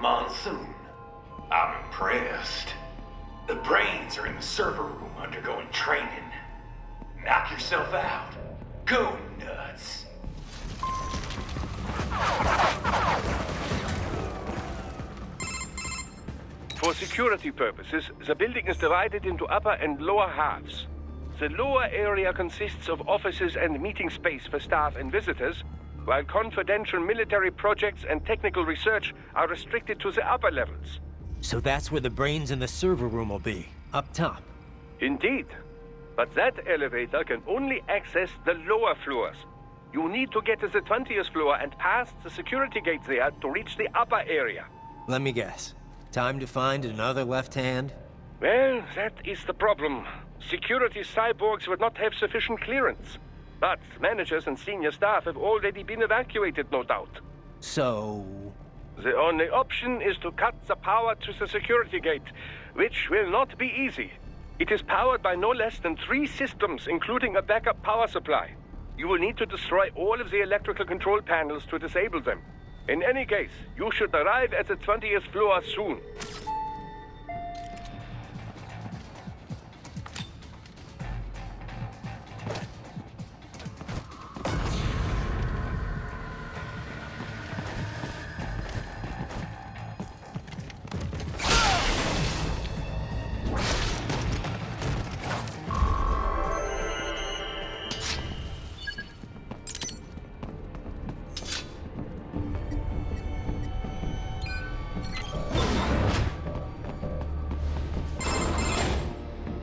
Monsoon. I'm impressed. The brains are in the server room undergoing training. Knock yourself out. Go nuts. For security purposes, the building is divided into upper and lower halves. The lower area consists of offices and meeting space for staff and visitors, while confidential military projects and technical research are restricted to the upper levels. So that's where the brains in the server room will be, up top. Indeed. But that elevator can only access the lower floors. You need to get to the 20th floor and past the security gate there to reach the upper area. Let me guess. Time to find another left hand? Well, that is the problem. Security cyborgs would not have sufficient clearance. But managers and senior staff have already been evacuated, no doubt. So... The only option is to cut the power to the security gate, which will not be easy. It is powered by no less than 3 systems, including a backup power supply. You will need to destroy all of the electrical control panels to disable them. In any case, you should arrive at the 20th floor soon.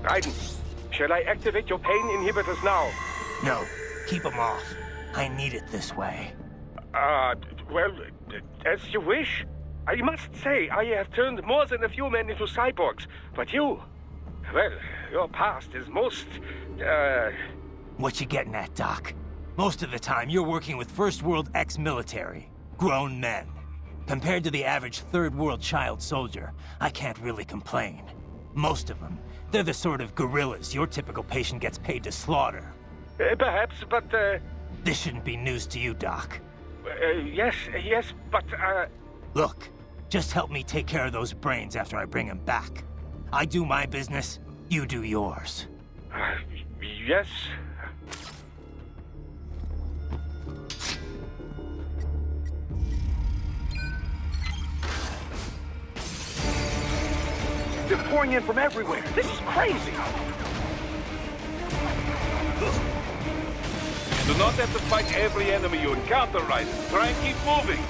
Raiden, shall I activate your pain inhibitors now? No, keep them off. I need it this way. Well, as you wish. I must say, I have turned more than a few men into cyborgs, but you... Well, your past is most, What you getting at, Doc? Most of the time, you're working with First World ex-military. Grown men. Compared to the average Third World child soldier, I can't really complain. Most of them, they're the sort of guerrillas your typical patient gets paid to slaughter. Perhaps, but, This shouldn't be news to you, Doc. yes, but, Look, just help me take care of those brains after I bring them back. I do my business, you do yours. yes. They're pouring in from everywhere. This is crazy. You do not have to fight every enemy you encounter, Raiden. Try and keep moving.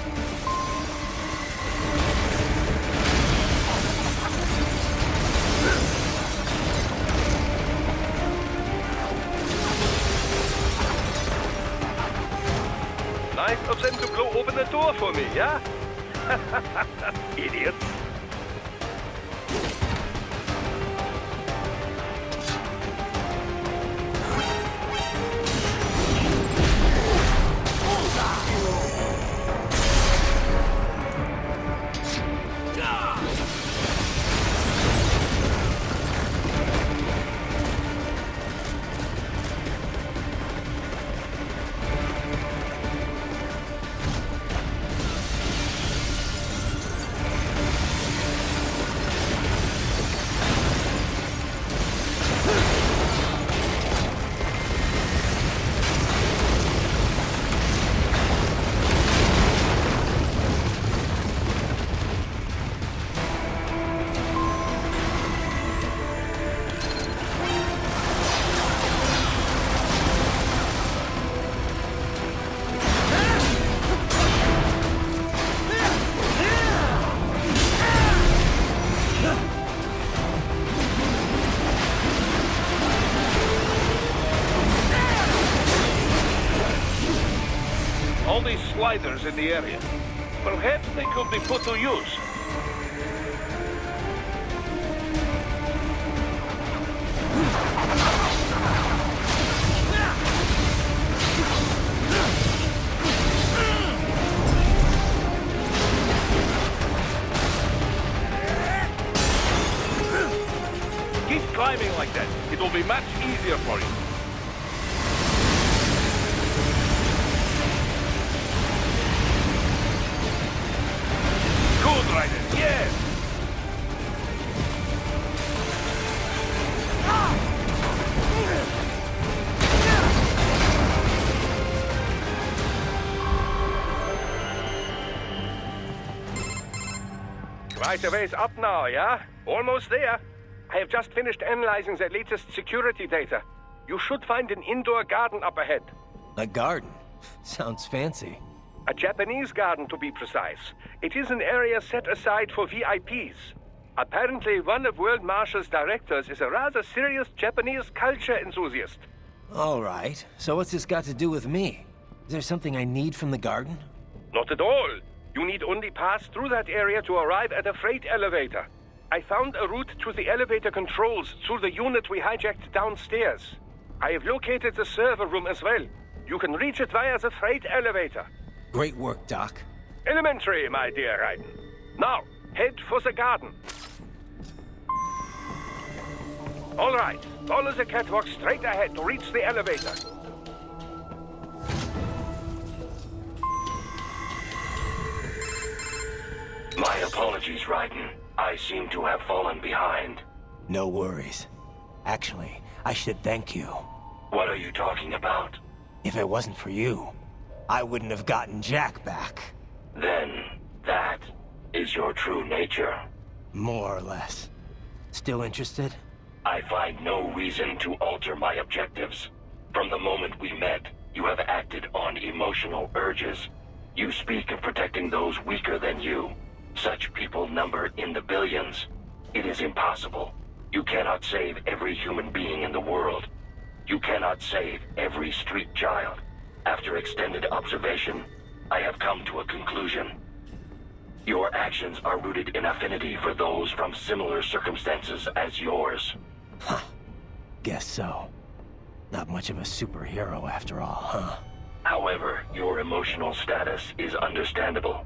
Nice of them to blow open the door for me, yeah? Idiots. All these sliders in the area. Perhaps they could be put to use. Keep climbing like that. It will be much easier for you. Good, Raiden. Quite a ways up now, yeah? Almost there. I have just finished analyzing the latest security data. You should find an indoor garden up ahead. A garden? Sounds fancy. A Japanese garden, to be precise. It is an area set aside for VIPs. Apparently, one of World Marshall's directors is a rather serious Japanese culture enthusiast. All right. So what's this got to do with me? Is there something I need from the garden? Not at all. You need only pass through that area to arrive at a freight elevator. I found a route to the elevator controls through the unit we hijacked downstairs. I have located the server room as well. You can reach it via the freight elevator. Great work, Doc. Elementary, my dear Raiden. Now, head for the garden. All right, follow the catwalk straight ahead to reach the elevator. My apologies, Raiden. I seem to have fallen behind. No worries. Actually, I should thank you. What are you talking about? If it wasn't for you, I wouldn't have gotten Jack back. Then, that is your true nature. More or less. Still interested? I find no reason to alter my objectives. From the moment we met, you have acted on emotional urges. You speak of protecting those weaker than you. Such people number in the billions. It is impossible. You cannot save every human being in the world. You cannot save every street child. After extended observation, I have come to a conclusion. Your actions are rooted in affinity for those from similar circumstances as yours. Huh. Guess so. Not much of a superhero after all, huh? However, your emotional status is understandable.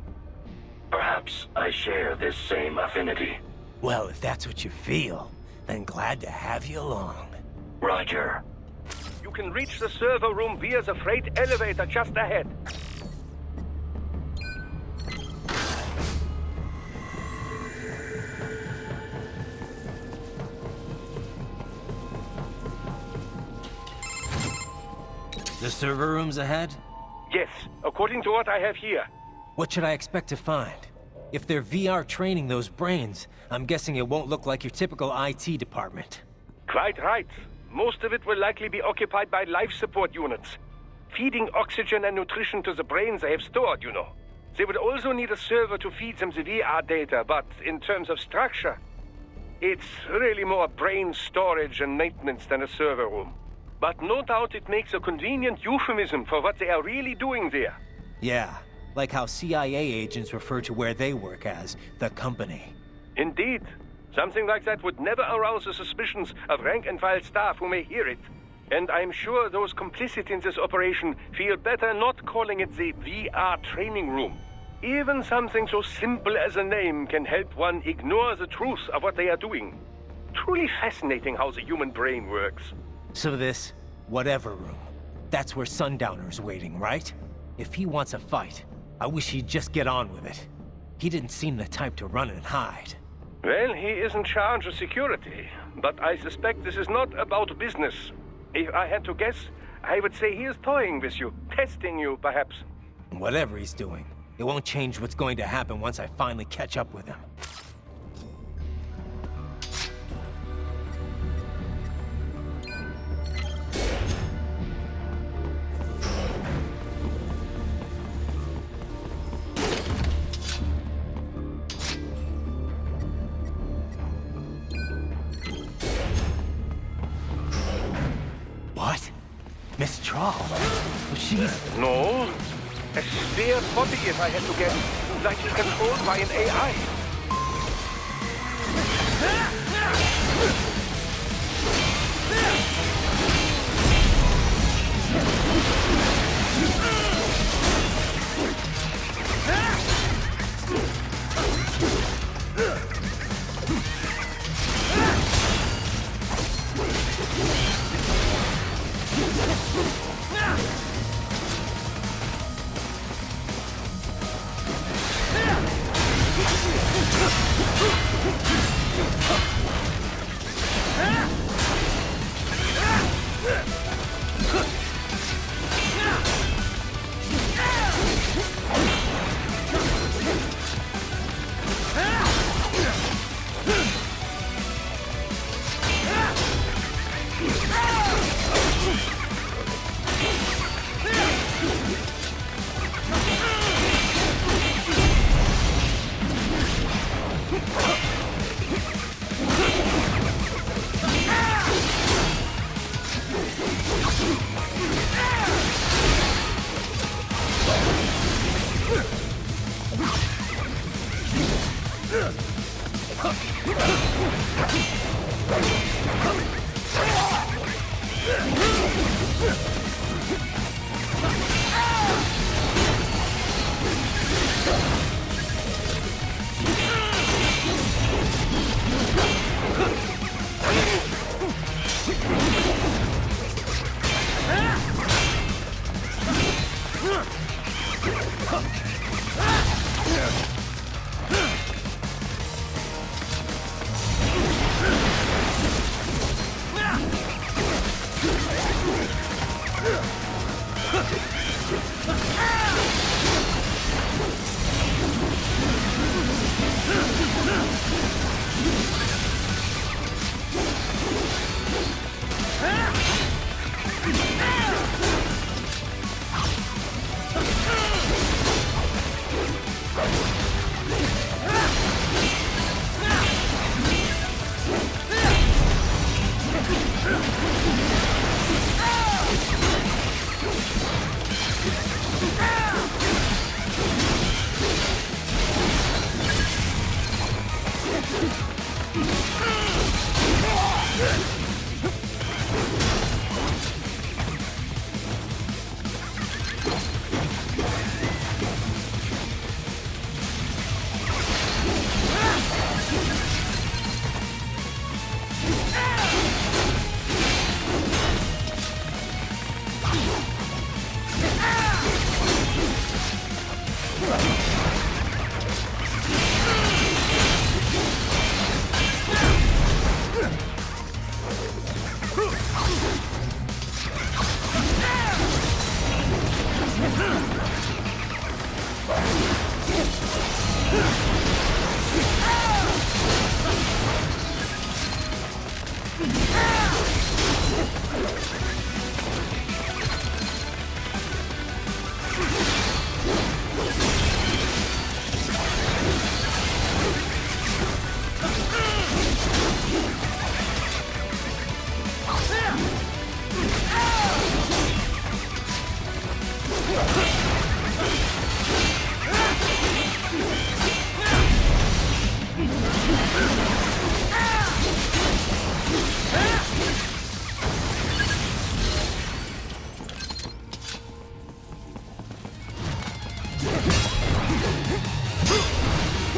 Perhaps I share this same affinity. Well, if that's what you feel, then glad to have you along. Roger. You can reach the server room via the freight elevator just ahead. The server room's ahead? Yes, according to what I have here. What should I expect to find? If they're VR training those brains, I'm guessing it won't look like your typical IT department. Quite right. Most of it will likely be occupied by life support units. Feeding oxygen and nutrition to the brains they have stored, you know. They would also need a server to feed them the VR data, but in terms of structure, it's really more brain storage and maintenance than a server room. But no doubt it makes a convenient euphemism for what they are really doing there. Yeah, like how CIA agents refer to where they work as the company. Indeed. Something like that would never arouse the suspicions of rank-and-file staff who may hear it. And I'm sure those complicit in this operation feel better not calling it the VR training room. Even something so simple as a name can help one ignore the truth of what they are doing. Truly fascinating how the human brain works. So this, whatever room, that's where Sundowner's waiting, right? If he wants a fight, I wish he'd just get on with it. He didn't seem the type to run and hide. Well, he is in charge of security, but I suspect this is not about business. If I had to guess, I would say he is toying with you, testing you, perhaps. Whatever he's doing, it won't change what's going to happen once I finally catch up with him. What? Mistral? She's... No. A spare body, if I had to guess. Like controlled by an AI.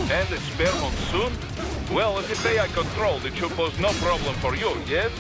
And a spare monsoon? Well, if it's AI controlled, it should pose no problem for you, yes?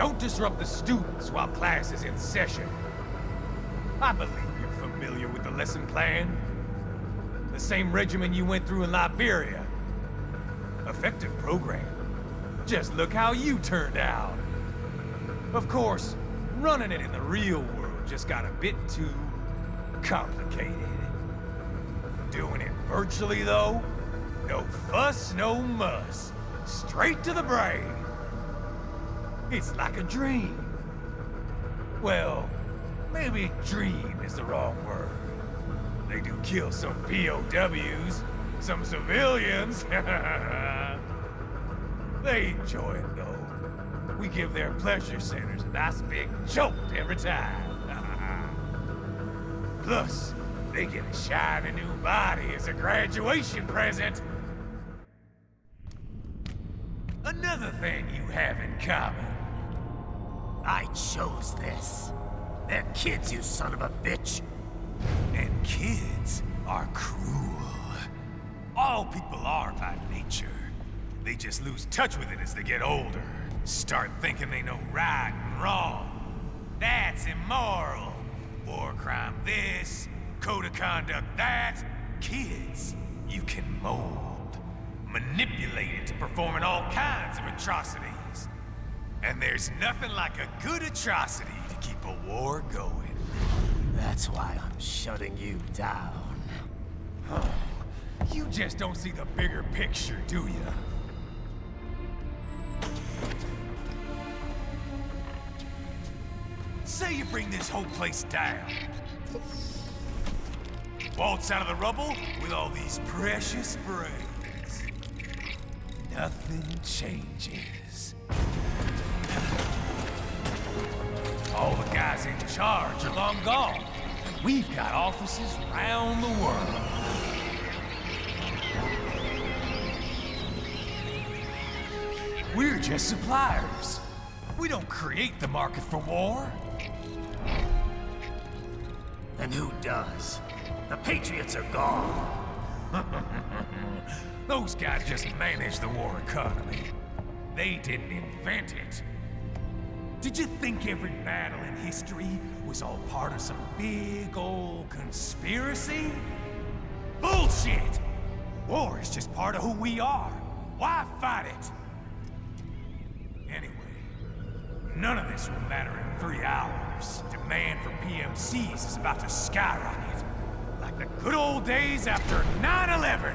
Don't disrupt the students while class is in session. I believe you're familiar with the lesson plan. The same regimen you went through in Liberia. Effective program. Just look how you turned out. Of course, running it in the real world just got a bit too complicated. Doing it virtually, though, no fuss, no muss. Straight to the brain. It's like a dream. Well, maybe dream is the wrong word. They do kill some POWs, some civilians. They enjoy it, though. We give their pleasure centers a nice big jolt every time. Plus, they get a shiny new body as a graduation present. Another thing you have in common. I chose this. They're kids, you son of a bitch. And kids are cruel. All people are by nature. They just lose touch with it as they get older. Start thinking they know right and wrong. That's immoral. War crime this, code of conduct that. Kids, you can mold, manipulate into performing all kinds of atrocities. And there's nothing like a good atrocity to keep a war going. That's why I'm shutting you down. Oh, you just don't see the bigger picture, do you? Say you bring this whole place down. Waltz out of the rubble with all these precious brains. Nothing changes. All the guys in charge are long gone, and we've got offices around the world. We're just suppliers. We don't create the market for war. And who does? The Patriots are gone. Those guys just manage the war economy. They didn't invent it. Did you think every battle in history was all part of some big old conspiracy? Bullshit! War is just part of who we are. Why fight it? Anyway, none of this will matter in 3 hours. Demand for PMCs is about to skyrocket. Like the good old days after 9/11.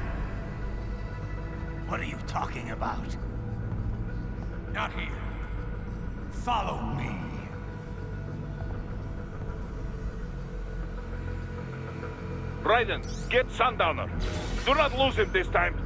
What are you talking about? Not here. Follow me. Raiden, get Sundowner. Do not lose him this time.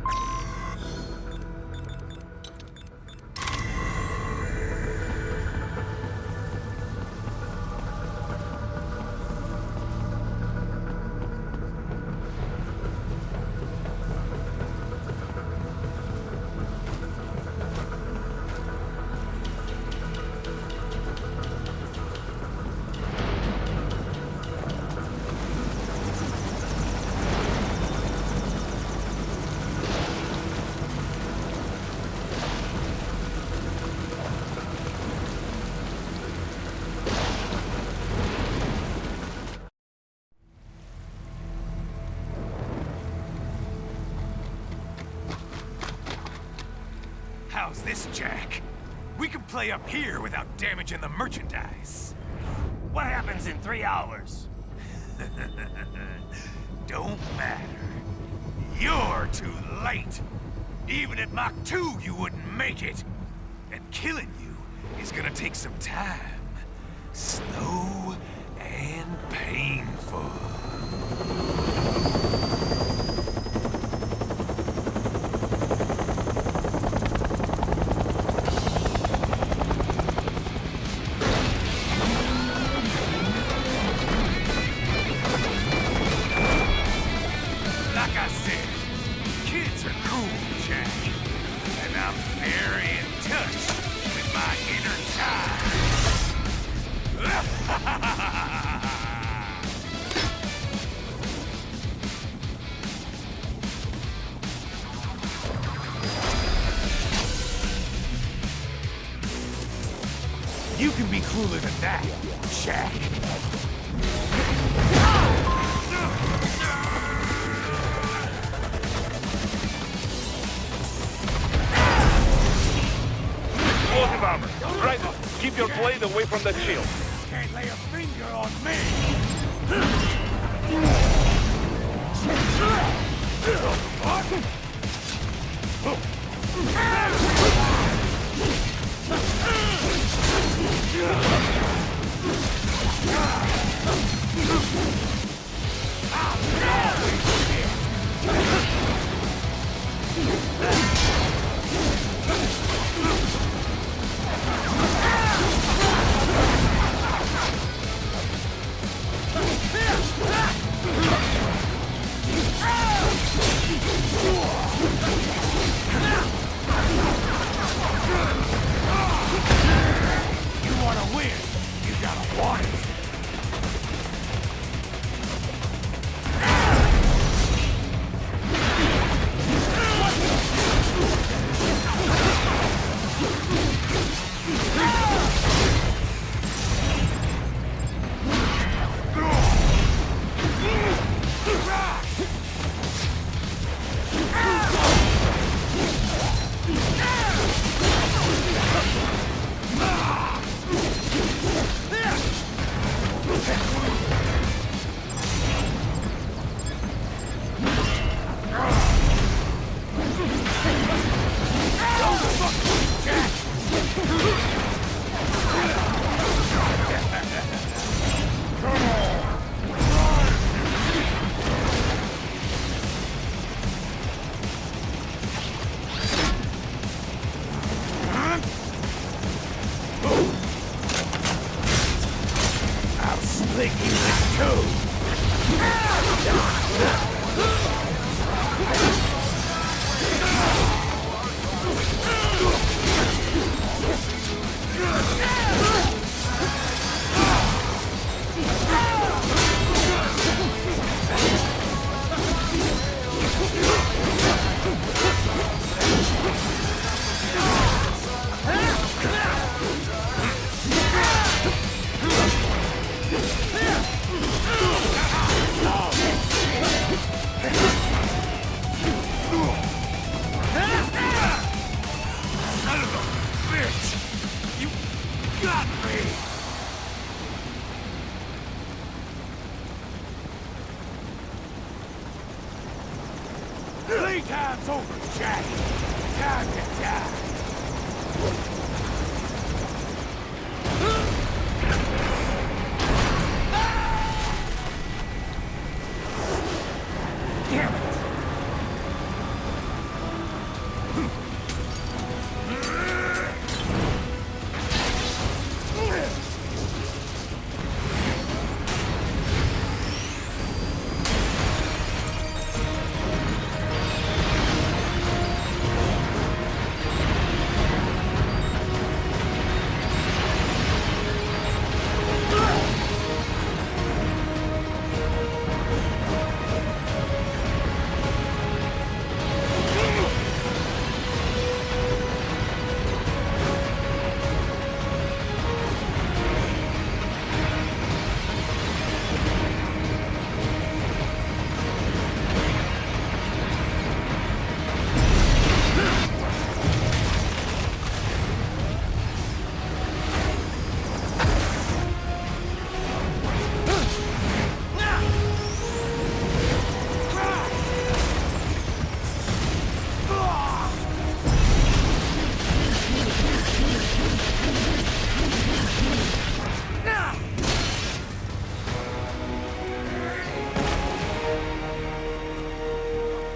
How's this, Jack? We can play up here without damaging the merchandise. What happens in 3 hours? Don't matter. You're too late. Even at Mach 2, you wouldn't make it. And killing you is gonna take some time. Slow and painful. Like I said, kids are cool, Jack. And I'm very in touch with my inner child. You can be cooler than that, Jack. Explosive armor. Raiden, keep your blade away from that shield. Can't lay a finger on me. want it! Playtime's over, Jack. Time to die. Damn it!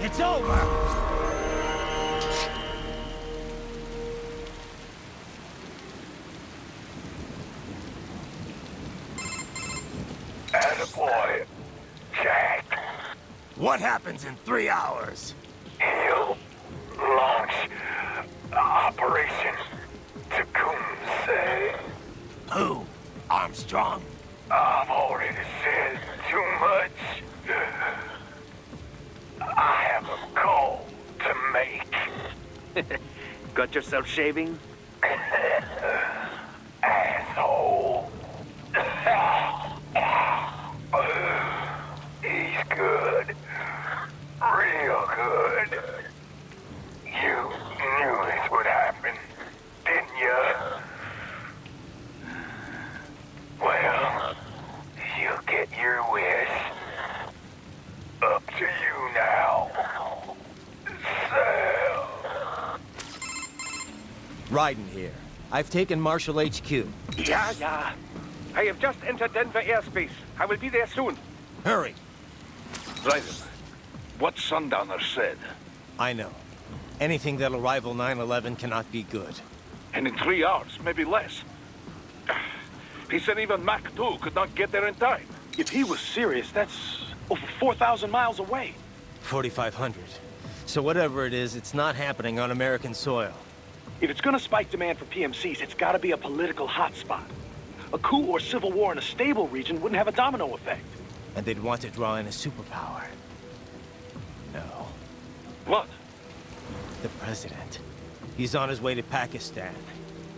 It's over! Attaboy, Jack. What happens in 3 hours? He'll launch Operation Tecumseh. Who? Armstrong? I've already said too much. I have a call to make. Got yourself shaving? Asshole. He's good. Real good. You knew this would happen, didn't you? Well, you'll get your wish. Up to you now. Sam. Raiden here. I've taken Marshall HQ. Yeah. I have just entered Denver airspace. I will be there soon. Hurry! Raiden, what Sundowner said. I know. Anything that'll rival 9/11 cannot be good. And in 3 hours, maybe less. He said even Mach 2 could not get there in time. If he was serious, that's over 4,000 miles away. 4,500. So whatever it is, it's not happening on American soil. If it's gonna spike demand for PMCs, it's gotta be a political hotspot. A coup or civil war in a stable region wouldn't have a domino effect. And they'd want to draw in a superpower. No. What? The president. He's on his way to Pakistan.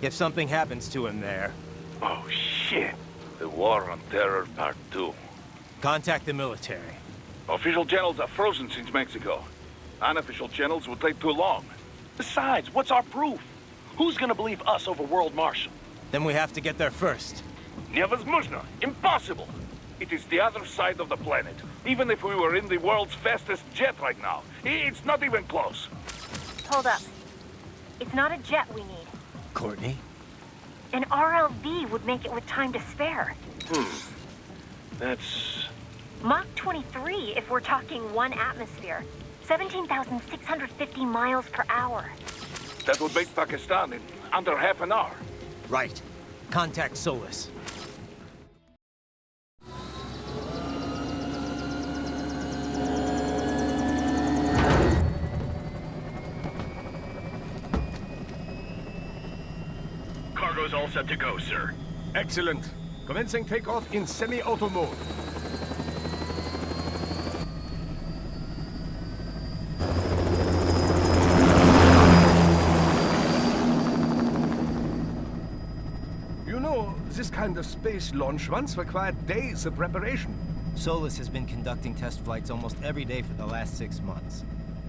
If something happens to him there... Oh, shit. The War on Terror Part 2. Contact the military. Official channels are frozen since Mexico. Unofficial channels will take too long. Besides, what's our proof? Who's gonna believe us over World Marshal? Then we have to get there first. Невозможно. Impossible. It is the other side of the planet. Even if we were in the world's fastest jet right now, it's not even close. Hold up. It's not a jet we need. Courtney? An RLV would make it with time to spare. That's... Mach 23 if we're talking 1 atmosphere. 17,650 miles per hour. That would make Pakistan in under half an hour. Right. Contact Solus. Cargo's all set to go, sir. Excellent. Commencing takeoff in semi-auto mode. You know, this kind of space launch once required days of preparation. Solus has been conducting test flights almost every day for the last 6 months.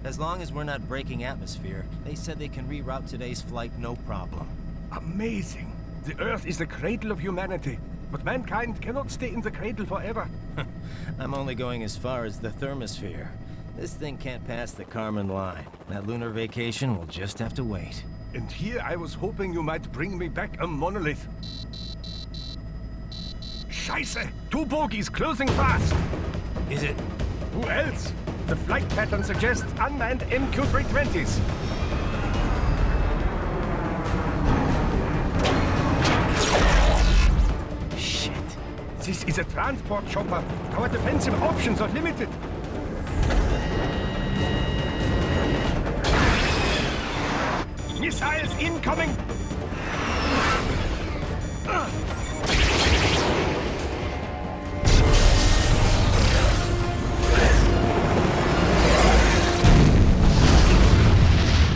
As long as we're not breaking atmosphere, they said they can reroute today's flight no problem. Amazing. The Earth is the cradle of humanity, but mankind cannot stay in the cradle forever. I'm only going as far as the thermosphere. This thing can't pass the Kármán line. That lunar vacation will just have to wait. And here I was hoping you might bring me back a monolith. Scheiße! 2 bogies closing fast! Is it? Who else? The flight pattern suggests unmanned MQ-320s. Shit. This is a transport chopper. Our defensive options are limited. Missiles incoming!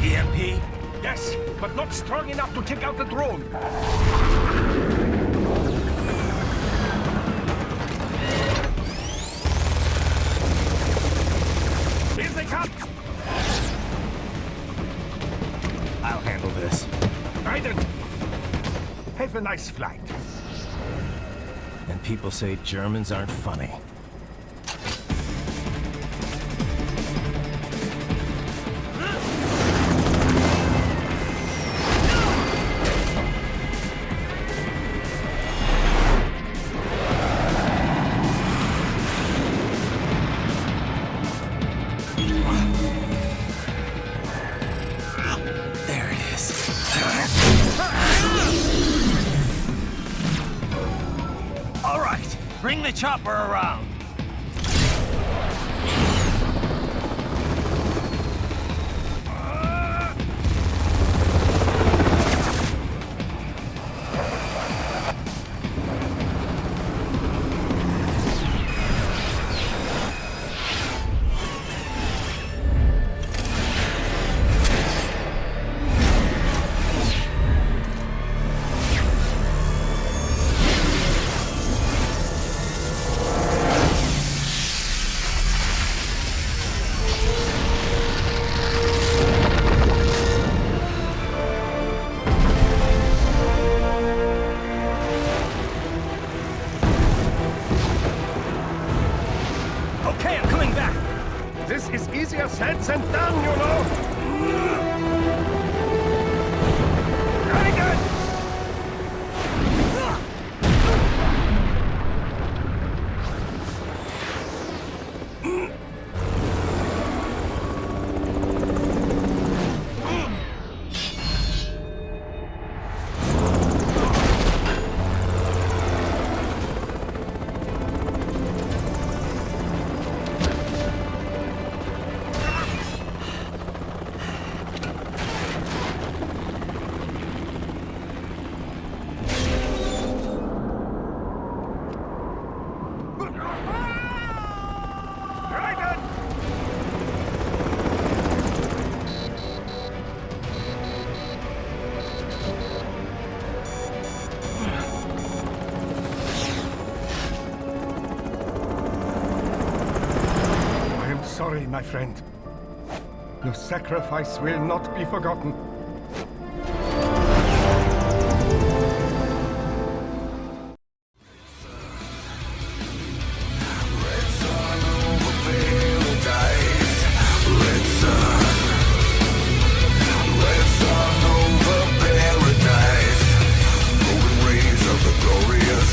EMP? Yes, but not strong enough to take out the drone. Here they come! I'll handle this. Raiden! Have a nice flight. And people say Germans aren't funny. There it is. All right, bring the chopper around. Okay, I'm coming back. This is easier said than done, you know. Very good. Victory, my friend. Your sacrifice will not be forgotten.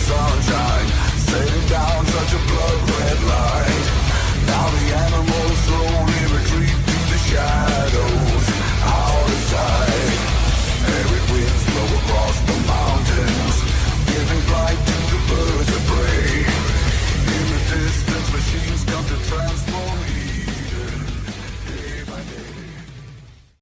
Sunshine, setting down such a blood-red light. Now the animals slowly retreat to the shadows, out of sight. Heavy winds blow across the mountains, giving flight to the birds of prey. In the distance, machines come to transform.